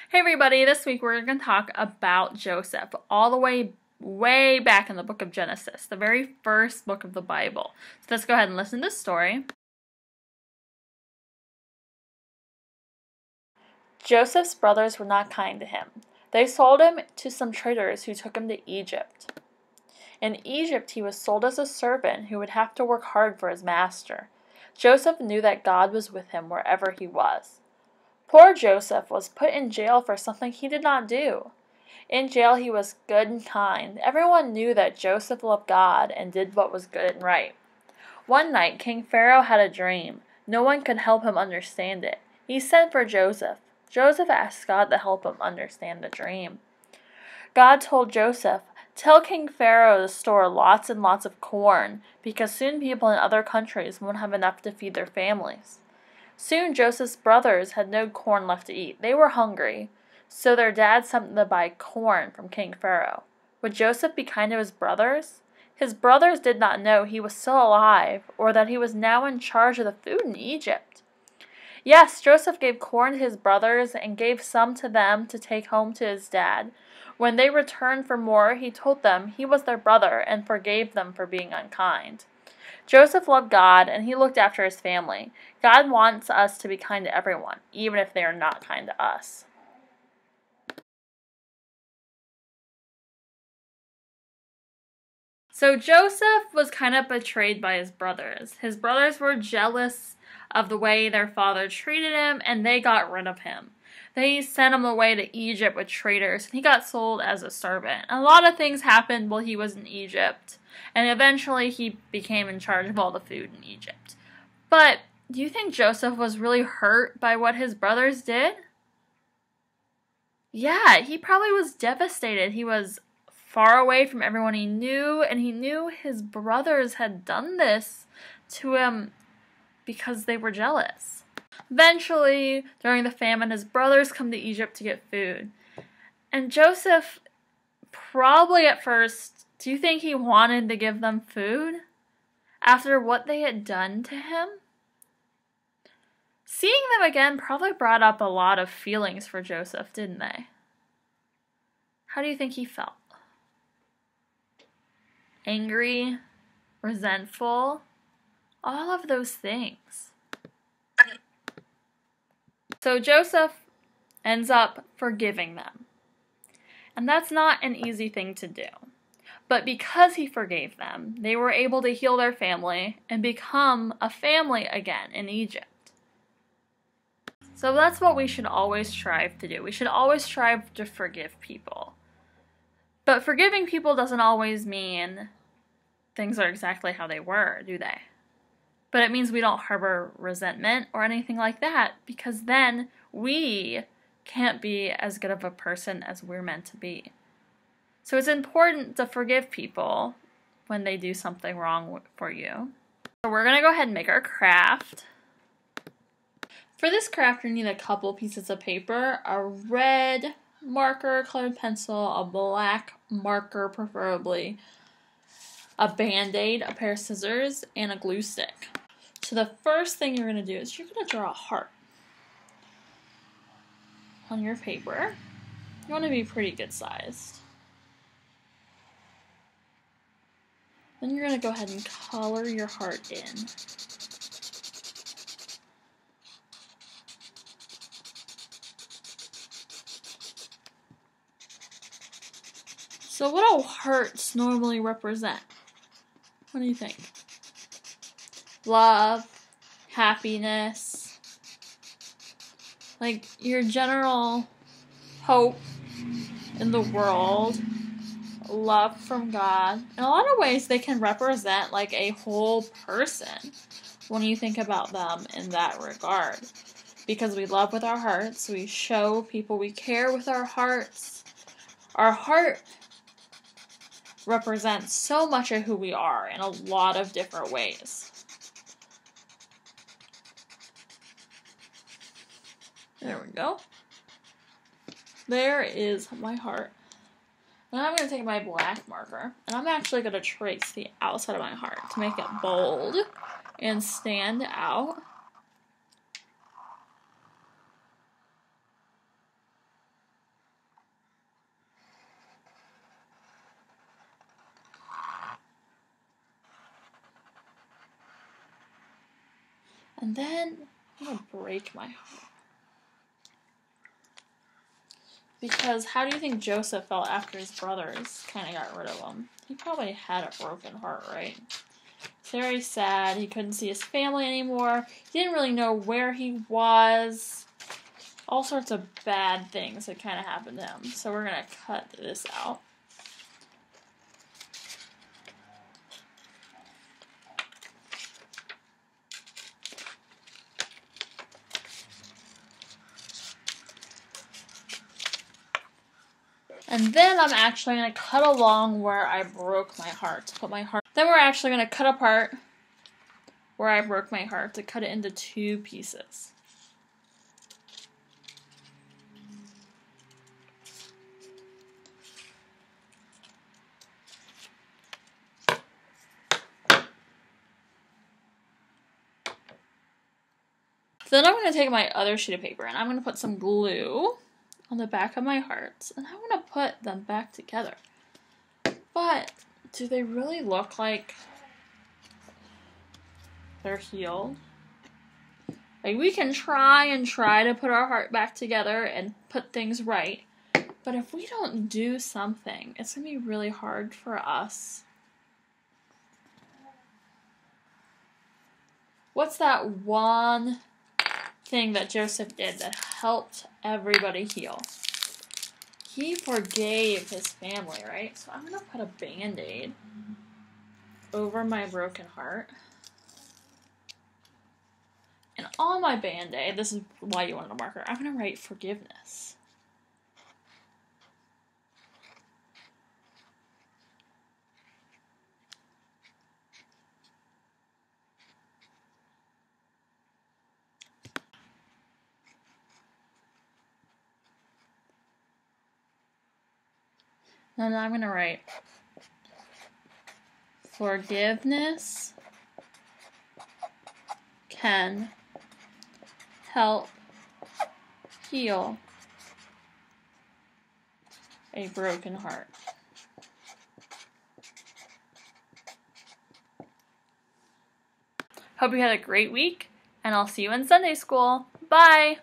Hey everybody, this week we're going to talk about Joseph, all the way back in the book of Genesis, the very first book of the Bible. So let's go ahead and listen to this story. Joseph's brothers were not kind to him. They sold him to some traders who took him to Egypt. In Egypt, he was sold as a servant who would have to work hard for his master. Joseph knew that God was with him wherever he was. Poor Joseph was put in jail for something he did not do. In jail he was good and kind. Everyone knew that Joseph loved God and did what was good and right. One night King Pharaoh had a dream. No one could help him understand it. He sent for Joseph. Joseph asked God to help him understand the dream. God told Joseph, "Tell King Pharaoh to store lots and lots of corn, because soon people in other countries won't have enough to feed their families." Soon Joseph's brothers had no corn left to eat. They were hungry, so their dad sent them to buy corn from King Pharaoh. Would Joseph be kind to his brothers? His brothers did not know he was still alive, or that he was now in charge of the food in Egypt. Yes, Joseph gave corn to his brothers and gave some to them to take home to his dad. When they returned for more, he told them he was their brother and forgave them for being unkind. Joseph loved God, and he looked after his family. God wants us to be kind to everyone, even if they are not kind to us. So Joseph was kind of betrayed by his brothers. His brothers were jealous of the way their father treated him, and they got rid of him. They sent him away to Egypt with traders, and he got sold as a servant. A lot of things happened while he was in Egypt, and eventually he became in charge of all the food in Egypt. But do you think Joseph was really hurt by what his brothers did? Yeah, he probably was devastated. He was far away from everyone he knew, and he knew his brothers had done this to him because they were jealous. Eventually, during the famine, his brothers come to Egypt to get food. And Joseph, probably at first, do you think he wanted to give them food after what they had done to him? Seeing them again probably brought up a lot of feelings for Joseph, didn't they? How do you think he felt? Angry? Resentful? All of those things. So Joseph ends up forgiving them. And that's not an easy thing to do. But because he forgave them, they were able to heal their family and become a family again in Egypt. So that's what we should always strive to do. We should always strive to forgive people. But forgiving people doesn't always mean things are exactly how they were, do they? But it means we don't harbor resentment or anything like that, because then we can't be as good of a person as we're meant to be. So it's important to forgive people when they do something wrong for you. So we're going to go ahead and make our craft. For this craft, you need a couple pieces of paper, a red marker, colored pencil, a black marker preferably, a Band-Aid, a pair of scissors, and a glue stick. So the first thing you're going to do is you're going to draw a heart on your paper. You want to be pretty good sized. Then you're going to go ahead and color your heart in. So what do hearts normally represent? What do you think? Love, happiness, like your general hope in the world, love from God. In a lot of ways, they can represent like a whole person when you think about them in that regard. Because we love with our hearts, we show people we care with our hearts. Our heart represents so much of who we are in a lot of different ways. There we go. There is my heart. Now I'm going to take my black marker, and I'm actually going to trace the outside of my heart to make it bold and stand out. And then I'm going to break my heart. Because how do you think Joseph felt after his brothers kind of got rid of him? He probably had a broken heart, right? He's very sad. He couldn't see his family anymore. He didn't really know where he was. All sorts of bad things that kind of happened to him. So we're going to cut this out. And then I'm actually going to cut along where I broke my heart. Then we're actually going to cut apart where I broke my heart to cut it into 2 pieces. Then I'm going to take my other sheet of paper and I'm going to put some glue on the back of my hearts, and I want to put them back together. But do they really look like they're healed? Like, we can try to put our heart back together and put things right, but if we don't do something, it's going to be really hard for us. What's that one thing that Joseph did that helped everybody heal? He forgave his family, right? So I'm going to put a Band-Aid over my broken heart. And on my Band-Aid, this is why you wanted a marker, I'm going to write forgiveness. And I'm going to write forgiveness can help heal a broken heart. Hope you had a great week, and I'll see you in Sunday school. Bye!